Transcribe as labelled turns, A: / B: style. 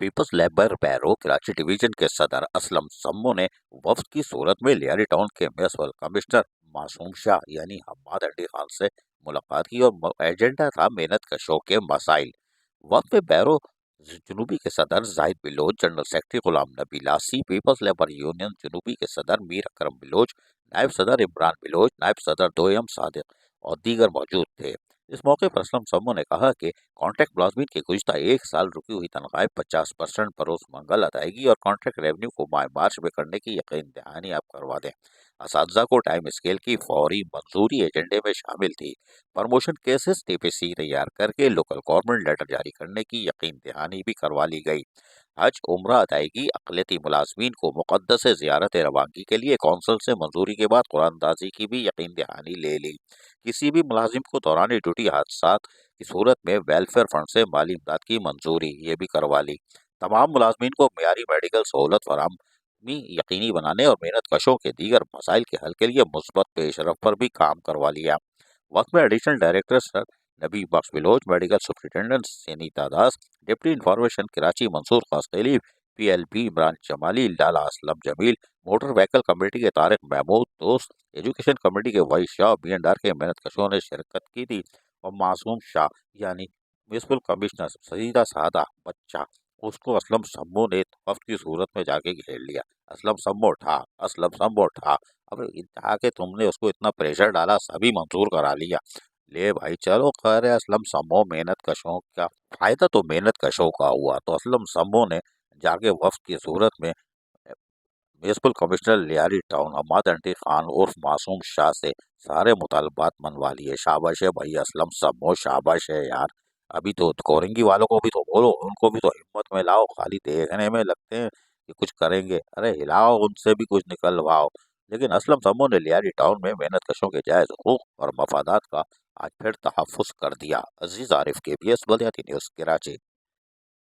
A: Peoples labour بیرو Karachi division کے صدر اسلم سمو نے وفد کی صورت میں لیاری ٹاؤن کے میونسپل کمشنر معصوم شاہ یعنی حماد انڈی خان سے ملاقات کی اور ایجنڈا تھا محنت کشوں کے مسائل۔ وفد میں بیرو جنوبی کے صدر زاہد بلوچ، جنرل سیکرٹری غلام نبی لاسی، پیپلز لیبر یونین جنوبی کے صدر میر اکرم بلوچ، نائب صدر عمران بلوچ، نائب صدر دویم صادق اور دیگر موجود تھے۔ اس موقع پر اسلم سمو نے کہا کہ کانٹریکٹ ملازمین کی گزشتہ ایک سال رکی ہوئی تنخواہیں 50% بروز منگل ادائیگی اور کانٹریکٹ ریونیو کو ماہ مارچ میں کرنے کی یقین دہانی آپ کروا دیں۔ اساتذہ کو ٹائم اسکیل کی فوری منظوری ایجنڈے میں شامل تھی۔ پرموشن کیسز ٹی پی سی تیار کر کے لوکل گورنمنٹ لیٹر جاری کرنے کی یقین دہانی بھی کروا لی گئی۔ حج عمرہ ادائیگی، اقلیتی ملازمین کو مقدس زیارت روانگی کے لیے کونسل سے منظوری کے بعد قرآن اندازی کی بھی یقین دہانی لے لی۔ کسی بھی ملازم کو دوران ڈیوٹی حادثات کی صورت میں ویلفیئر فنڈ سے مالی امداد کی منظوری یہ بھی کروا لی۔ تمام ملازمین کو معیاری میڈیکل سہولت فراہمی یقینی بنانے اور محنت کشوں کے دیگر مسائل کے حل کے لیے مثبت پیش رفت پر بھی کام کروا لیا۔ وقت میں additional director sir Nabi Bakhsh Baloch, medical superintendent Sunita Das, deputy information Karachi Mansoor Qaskeli, P L P Imran Jamali, Lala Aslam Jamil, motor vehicle committee کے طارق محمود دوست، ایجوکیشن کمیٹی کے Y Shah, B and R کے محنت کشوں نے شرکت کی تھی اور معصوم شاہ یعنی میونسپل کمشنر سیدہ سعادہ بچہ اس کو اسلم سمو نے وفد کی صورت میں جا کے گھیر لیا۔ اسلم سمو اٹھا، اسلم سمو اٹھا، اب جا کے تم نے اس کو اتنا پریشر ڈالا سبھی منظور کرا لیا۔ لے بھائی چلو خیر ہے، اسلم سمو محنت کشوں کا فائدہ تو محنت کشوں کا ہوا، تو اسلم سمو نے جا کے وفد کی صورت میں municipal commissioner Lyari town Hammad انڈی خان عرف معصوم شاہ سے سارے مطالبات منوا لیے۔ شاباش ہے بھائی اسلم سمو، شاباش ہے یار، ابھی تو کورنگی والوں کو بھی تو بولو، ان کو بھی تو ہمت میں لاؤ، خالی دیکھنے میں لگتے ہیں کہ کچھ کریں گے، ارے ہلاؤ ان سے بھی کچھ نکلواؤ۔ لیکن اسلم سمو نے لیاری ٹاؤن میں محنت کشوں کے جائز حقوق اور مفادات کا آج پھر تحفظ کر دیا۔ عزیز عارف، کے بی ایس بلدیاتی نیوز کراچی۔